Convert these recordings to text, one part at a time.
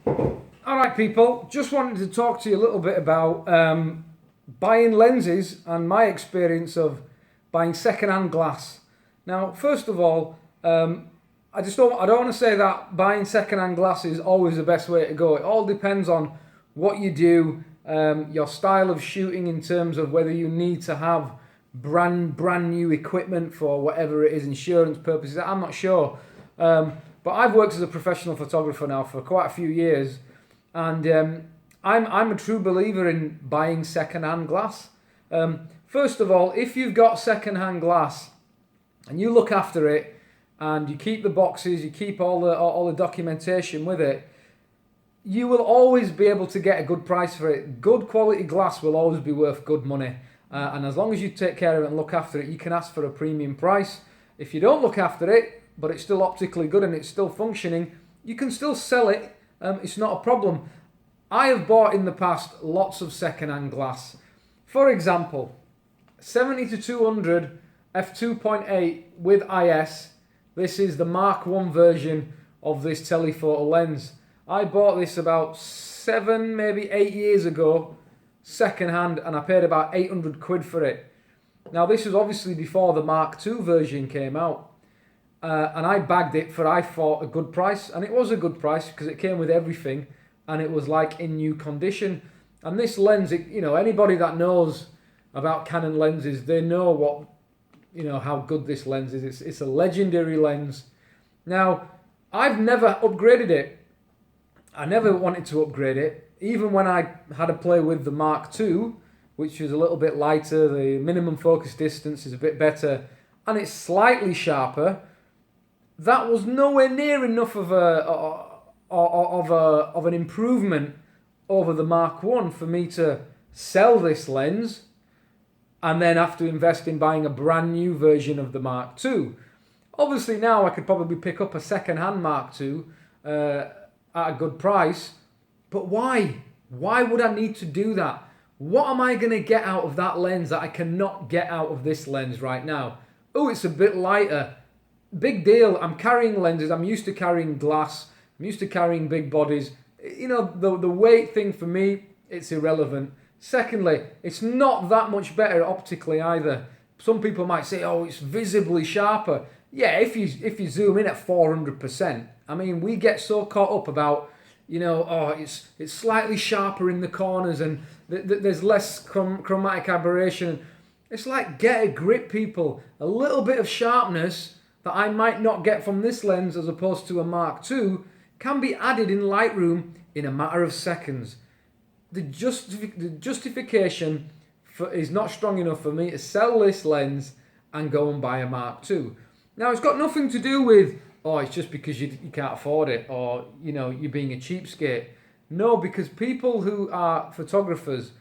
All right, people, just wanted to talk to you a little bit about buying lenses and my experience of buying second-hand glass. Now, first of all, I don't want to say that buying second-hand glass is always the best way to go. It all depends on what you do, your style of shooting in terms of whether you need to have brand new equipment for whatever it is, insurance purposes. I'm not sure. But I've worked as a professional photographer now for quite a few years, and I'm a true believer in buying second-hand glass. First of all, if you've got second-hand glass and you look after it and you keep the boxes, you keep all the documentation with it, you will always be able to get a good price for it. Good quality glass will always be worth good money. And as long as you take care of it and look after it, you can ask for a premium price. If you don't look after it, but it's still optically good and it's still functioning, you can still sell it. It's not a problem. I have bought in the past lots of second-hand glass. For example, 70 to 200 f2.8 with IS. This is the Mark 1 version of this telephoto lens. I bought this about 7, maybe 8 years ago, second-hand, and I paid about 800 quid for it. Now, this was obviously before the Mark 2 version came out. And I bagged it for, I thought, a good price. And it was a good price because it came with everything. And it was like in new condition. And this lens, anybody that knows about Canon lenses, they know how good this lens is. It's a legendary lens. Now, I've never upgraded it. I never wanted to upgrade it. Even when I had a play with the Mark II, which is a little bit lighter, the minimum focus distance is a bit better, and it's slightly sharper. That was nowhere near enough of an improvement over the Mark 1 for me to sell this lens and then have to invest in buying a brand new version of the Mark 2. Obviously now I could probably pick up a second-hand Mark 2 at a good price, but why? Why would I need to do that? What am I going to get out of that lens that I cannot get out of this lens right now? Oh, it's a bit lighter. Big deal. I'm carrying lenses. I'm used to carrying glass. I'm used to carrying big bodies. The weight thing for me, it's irrelevant. Secondly, it's not that much better optically either. Some people might say, oh, it's visibly sharper. Yeah, if you zoom in at 400%. I mean, we get so caught up about, it's slightly sharper in the corners and there's less chromatic aberration. It's like, get a grip, people. A little bit of sharpness that I might not get from this lens as opposed to a Mark II can be added in Lightroom in a matter of seconds. The justification is not strong enough for me to sell this lens and go and buy a Mark II. Now, it's got nothing to do with, it's just because you can't afford it or, you're being a cheapskate. No, because people who are photographers,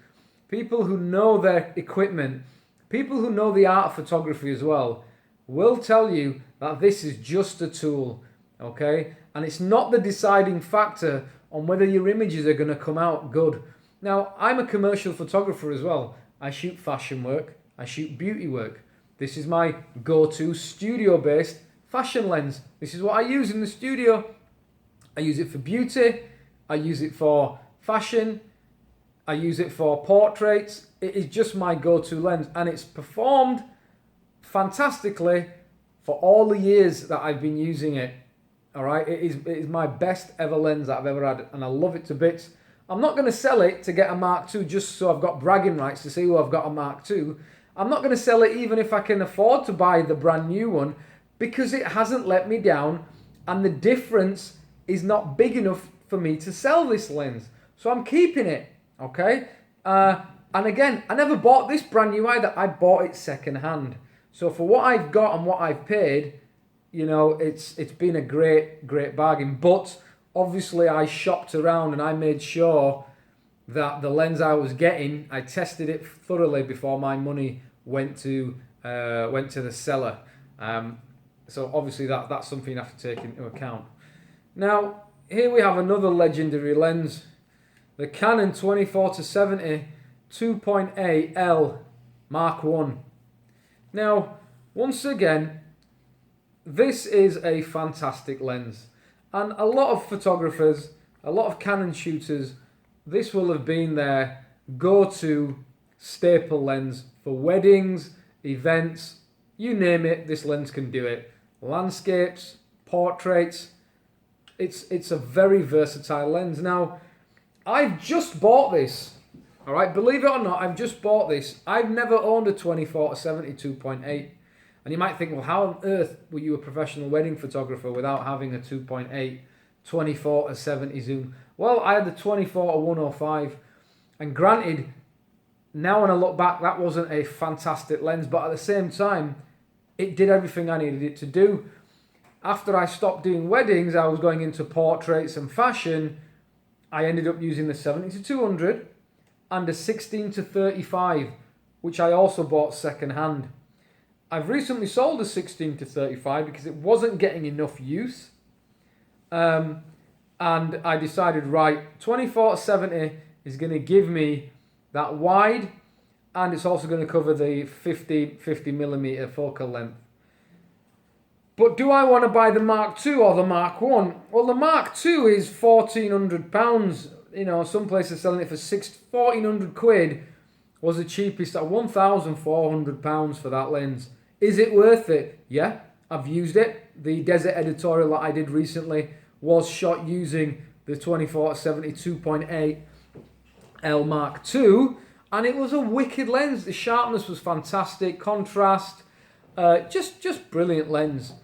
people who know their equipment, people who know the art of photography as well, will tell you that this is just a tool, okay? And it's not the deciding factor on whether your images are going to come out good. Now, I'm a commercial photographer as well. I shoot fashion work. I shoot beauty work. This is my go-to studio-based fashion lens. This is what I use in the studio. I use it for beauty. I use it for fashion. I use it for portraits. It is just my go-to lens, and it's performed fantastically for all the years that I've been using it. All right, it is my best ever lens that I've ever had, and I love it to bits. I'm not going to sell it to get a Mark II just so I've got bragging rights to say, I've got a Mark II. I'm not going to sell it even if I can afford to buy the brand new one, because it hasn't let me down, and the difference is not big enough for me to sell this lens. So I'm keeping it, okay? And again, I never bought this brand new either. I bought it second hand. So for what I've got and what I've paid, it's been a great bargain. But obviously I shopped around and I made sure that the lens I was getting, I tested it thoroughly before my money went to the seller. So obviously that's something you have to take into account. Now, here we have another legendary lens, the Canon 24-70 2.8 L Mark 1. Now, once again, this is a fantastic lens. And a lot of photographers a lot of Canon shooters, this will have been their go-to staple lens for weddings, events, you name it, this lens can do it. Landscapes, portraits, it's a very versatile lens. Now, I've just bought this, all right, believe it or not, I've just bought this. I've never owned a 24-70 2.8. And you might think, well, how on earth were you a professional wedding photographer without having a 2.8 24-70 zoom? Well, I had the 24-105, and granted, now when I look back, that wasn't a fantastic lens, but at the same time, it did everything I needed it to do. After I stopped doing weddings, I was going into portraits and fashion. I ended up using the 70-200 and a 16-35, which I also bought second hand. I've recently sold a 16-35 because it wasn't getting enough use. And I decided, right, 24-70 is going to give me that wide, and it's also going to cover the 50mm focal length. But do I want to buy the Mark II or the Mark I? Well, the Mark II is £1,400. You know, some places selling it for £1,400 was the cheapest at £1,400 for that lens. Is it worth it? Yeah, I've used it. The desert editorial that I did recently was shot using the 24-70 2.8 L Mark II, and it was a wicked lens. The sharpness was fantastic, contrast, just brilliant lens.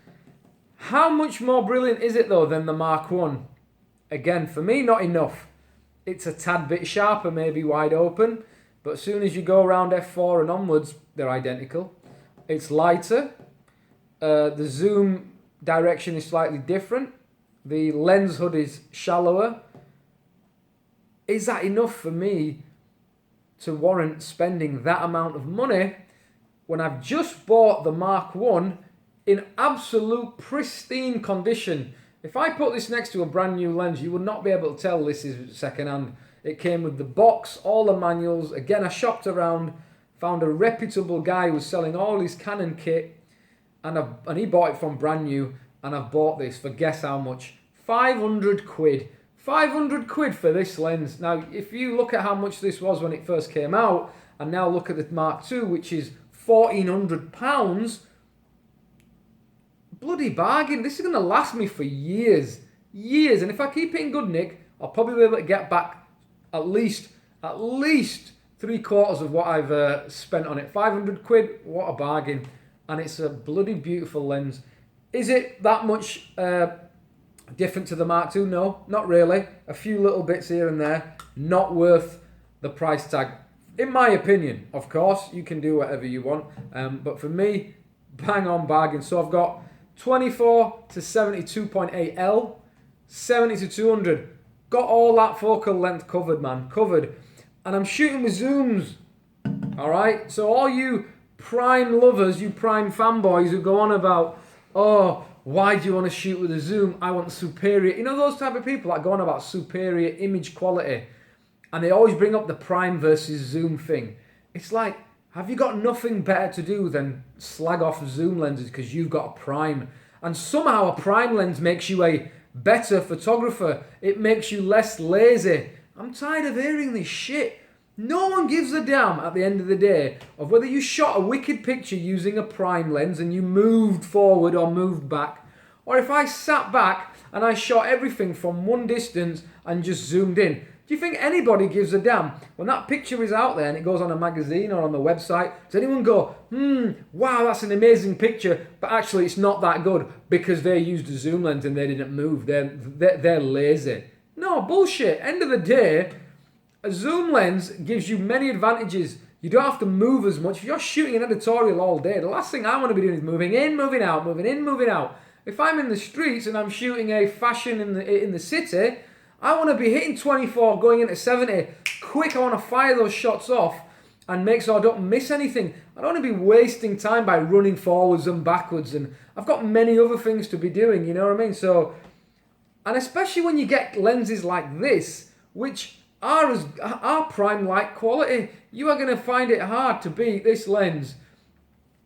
How much more brilliant is it though than the Mark I? Again, for me, not enough. It's a tad bit sharper, maybe wide open, but as soon as you go around f4 and onwards, they're identical. It's lighter. The zoom direction is slightly different. The lens hood is shallower. Is that enough for me to warrant spending that amount of money when I've just bought the Mark I in absolute pristine condition? If I put this next to a brand new lens, you would not be able to tell this is second hand. It came with the box, all the manuals. Again, I shopped around, found a reputable guy who was selling all his Canon kit, and he bought it from brand new, and I've bought this for, guess how much? £500. £500 for this lens. Now, if you look at how much this was when it first came out, and now look at the Mark II, which is £1,400, bloody bargain. This is going to last me for years. Years. And if I keep it in good nick, I'll probably be able to get back at least 3/4 of what I've spent on it. £500, what a bargain. And it's a bloody beautiful lens. Is it that much different to the Mark II? No, not really. A few little bits here and there. Not worth the price tag. In my opinion, of course, you can do whatever you want. But for me, bang on bargain. So I've got 24-70 2.8 L, 70-200. Got all that focal length covered, man. Covered. And I'm shooting with zooms. Alright? So all you prime lovers, you prime fanboys who go on about, oh, why do you want to shoot with a zoom? I want superior. You know those type of people that go on about superior image quality, and they always bring up the prime versus zoom thing. It's like, have you got nothing better to do than slag off zoom lenses because you've got a prime? And somehow a prime lens makes you a better photographer. It makes you less lazy. I'm tired of hearing this shit. No one gives a damn at the end of the day of whether you shot a wicked picture using a prime lens and you moved forward or moved back, or if I sat back and I shot everything from one distance and just zoomed in. Do you think anybody gives a damn? When that picture is out there and it goes on a magazine or on the website, does anyone go, wow, that's an amazing picture, but actually it's not that good because they used a zoom lens and they didn't move. They're lazy. No, bullshit. End of the day, a zoom lens gives you many advantages. You don't have to move as much. If you're shooting an editorial all day, the last thing I want to be doing is moving in, moving out, moving in, moving out. If I'm in the streets and I'm shooting a fashion in the city, I want to be hitting 24, going into 70. Quick, I want to fire those shots off and make sure I don't miss anything. I don't want to be wasting time by running forwards and backwards. And I've got many other things to be doing, you know what I mean? So, and especially when you get lenses like this, which are prime light quality, you are going to find it hard to beat this lens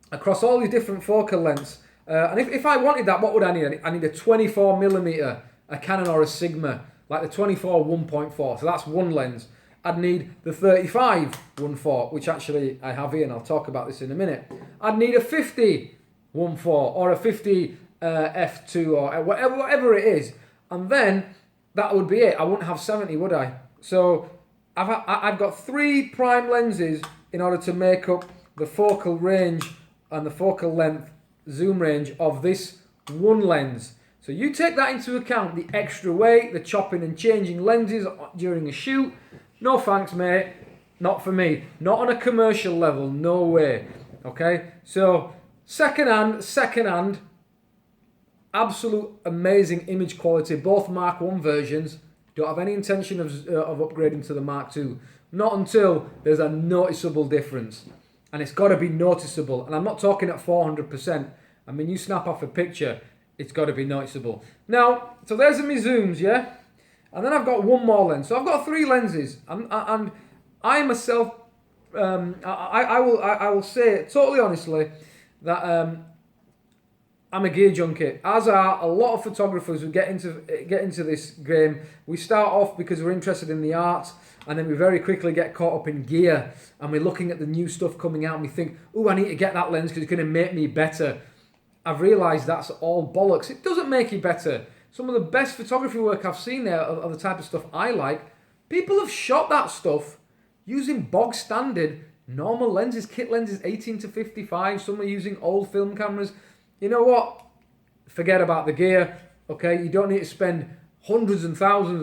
across all these different focal lengths. And if I wanted that, what would I need? I need a 24mm, a Canon or a Sigma. like the 24 1.4, so that's one lens. I'd need the 35 1.4, which actually I have here, and I'll talk about this in a minute. I'd need a 50 1.4 or a 50 f2 or whatever it is, and then that would be it. I wouldn't have 70, would I? So I've got 3 prime lenses in order to make up the focal range and the focal length zoom range of this one lens. So you take that into account, the extra weight, the chopping and changing lenses during a shoot. No thanks, mate. Not for me. Not on a commercial level. No way. Okay? So, second-hand, absolute amazing image quality. Both Mark 1 versions. Don't have any intention of upgrading to the Mark 2. Not until there's a noticeable difference. And it's got to be noticeable. And I'm not talking at 400%. I mean, you snap off a picture, it's got to be noticeable. Now, so there's my zooms, yeah? And then I've got one more lens. So I've got 3 lenses. And I myself, I will say totally honestly that I'm a gear junkie. As are a lot of photographers who get into this game. We start off because we're interested in the art, and then we very quickly get caught up in gear, and we're looking at the new stuff coming out, and we think, oh, I need to get that lens because it's going to make me better. I've realised that's all bollocks. It doesn't make you better. Some of the best photography work I've seen there of the type of stuff I like, people have shot that stuff using bog standard normal lenses, kit lenses, 18 to 55. Some are using old film cameras. You know what? Forget about the gear. Okay, you don't need to spend thousands and thousands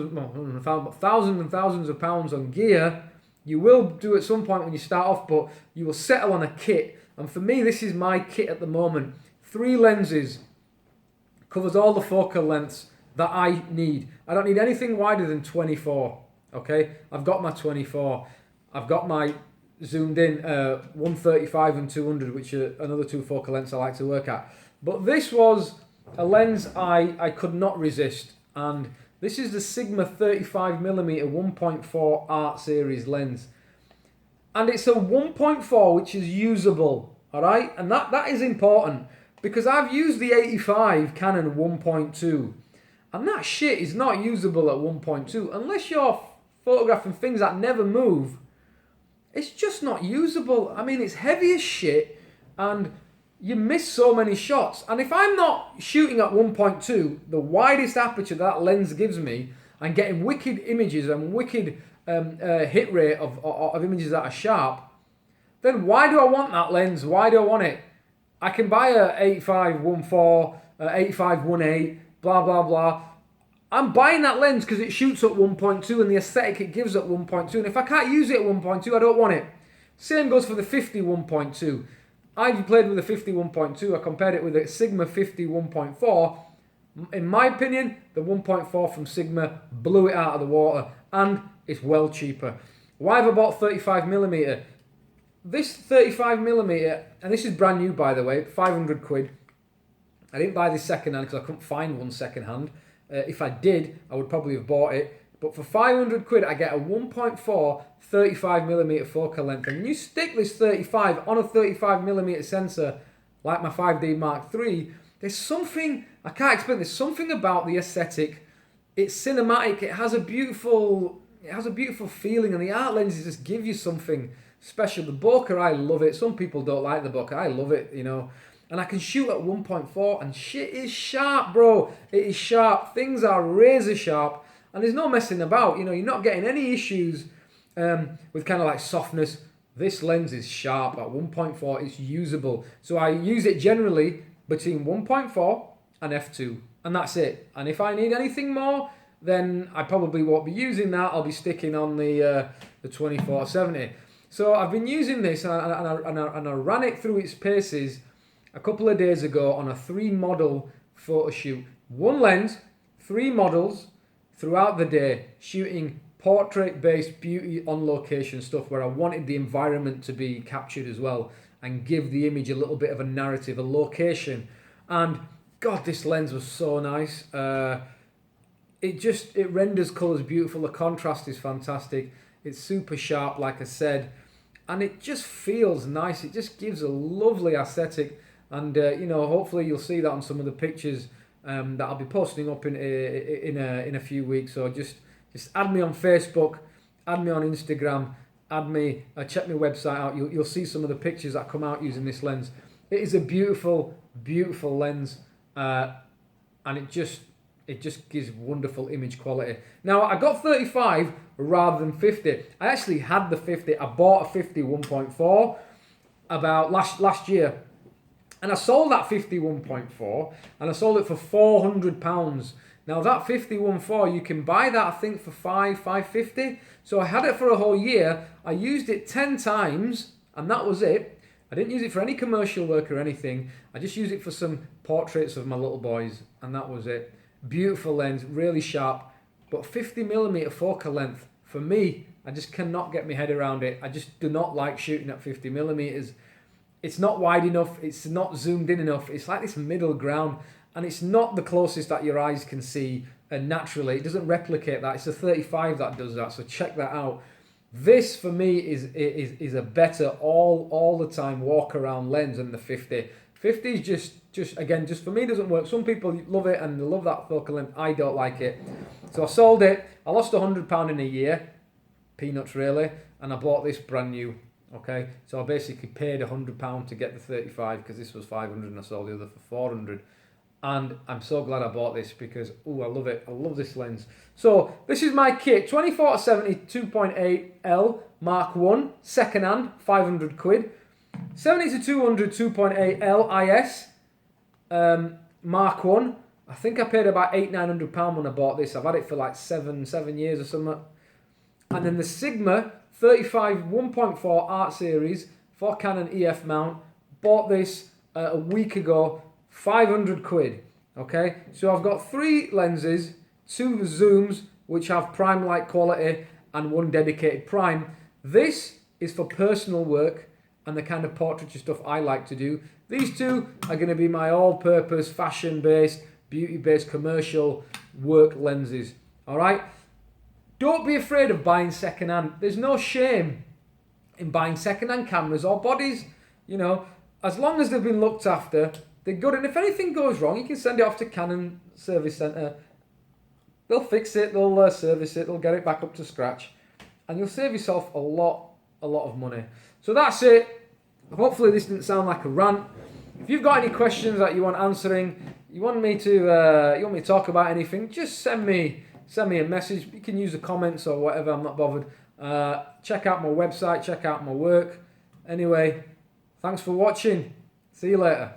of pounds on gear. You will do at some point when you start off, but you will settle on a kit. And for me, this is my kit at the moment. 3 lenses, covers all the focal lengths that I need. I don't need anything wider than 24. Okay, I've got my 24. I've got my zoomed in 135 and 200, which are another 2 focal lengths I like to work at. But this was a lens I could not resist, and this is the Sigma 35mm 1.4 Art Series lens. And it's a 1.4 which is usable, alright? And that is important, because I've used the 85 Canon 1.2, and that shit is not usable at 1.2. Unless you're photographing things that never move, it's just not usable. I mean, it's heavy as shit, and you miss so many shots. And if I'm not shooting at 1.2, the widest aperture that lens gives me, and getting wicked images and wicked hit rate of images that are sharp, then why do I want that lens? Why do I want it? I can buy a 85 1.4, 85 1.8, blah, blah, blah. I'm buying that lens because it shoots at 1.2 and the aesthetic it gives at 1.2. And if I can't use it at 1.2, I don't want it. Same goes for the 50 1.2. I've played with the 50 1.2. I compared it with the Sigma 50 1.4. In my opinion, the 1.4 from Sigma blew it out of the water, and it's well cheaper. Why have I bought 35mm? This 35mm, and this is brand new by the way, 500 quid. I didn't buy this second hand because I couldn't find one second hand. If I did, I would probably have bought it. But for 500 quid, I get a 1.4 35mm focal length. And when you stick this 35 on a 35mm sensor, like my 5D Mark III, there's something, I can't explain, there's something about the aesthetic. It's cinematic, it has a beautiful feeling, and the art lenses just give you something special. The bokeh, I love it. Some people don't like the bokeh, I love it, you know. And I can shoot at 1.4, and shit is sharp, bro. It is sharp. Things are razor sharp, and there's no messing about. You know, you're not getting any issues with kind of like softness. This lens is sharp at 1.4. It's usable. So I use it generally between 1.4 and f2, and that's it. And if I need anything more, then I probably won't be using that. I'll be sticking on the 24-70. So I've been using this, and I ran it through its paces a couple of days ago on a 3-model photo shoot. 1 lens, 3 models throughout the day, shooting portrait-based beauty on location stuff where I wanted the environment to be captured as well and give the image a little bit of a narrative, a location. And God, this lens was so nice. It renders colours beautiful. The contrast is fantastic. It's super sharp, like I said, and it just feels nice. It just gives a lovely aesthetic. And, you know, hopefully you'll see that on some of the pictures that I'll be posting up in a few weeks. So just add me on Facebook, add me on Instagram, add me, check my website out. You'll see some of the pictures that come out using this lens. It is a beautiful, beautiful lens, and it just gives wonderful image quality. Now, I got 35 rather than 50. I actually had the 50. I bought a 50 1.4 about last year, and I sold that 50 1.4, and I sold it for £400. Now that 50 1.4, you can buy that I think for £550. So I had it for a whole year. I used it 10 times, and that was it. I didn't use it for any commercial work or anything. I just used it for some portraits of my little boys, and that was it. Beautiful lens, really sharp, but 50mm focal length, for me, I just cannot get my head around it. I just do not like shooting at 50mm. It's not wide enough, it's not zoomed in enough. It's like this middle ground, and it's not the closest that your eyes can see naturally. It doesn't replicate that. It's a 35 that does that, so check that out. This for me is a better all the time walk around lens than the 50. 50 is just for me doesn't work. Some people love it and they love that focal length. I don't like it. So I sold it. I lost £100 in a year. Peanuts really. And I bought this brand new. Okay. So I basically paid £100 to get the 35 because this was 500 and I sold the other for 400. And I'm so glad I bought this because, I love it. I love this lens. So this is my kit, 24-70 2.8L Mark 1, second hand, 500 quid. 70-200 2.8L IS Mark 1. I think I paid about £800-900 when I bought this. I've had it for like seven years or something. And then the Sigma 35 1.4 Art Series for Canon EF mount. Bought this a week ago. 500 quid, okay? So I've got 3 lenses, 2 zooms, which have prime light quality, and 1 dedicated prime. This is for personal work and the kind of portraiture stuff I like to do. These 2 are going to be my all-purpose, fashion-based, beauty-based, commercial work lenses, all right? Don't be afraid of buying second-hand. There's no shame in buying second-hand cameras or bodies, as long as they've been looked after. They're good, and if anything goes wrong, you can send it off to Canon Service Centre. They'll fix it, they'll service it, they'll get it back up to scratch, and you'll save yourself a lot of money. So that's it. Hopefully this didn't sound like a rant. If you've got any questions that you want answering, you want me to talk about anything, just send me a message. You can use the comments or whatever. I'm not bothered. Check out my website. Check out my work. Anyway, thanks for watching. See you later.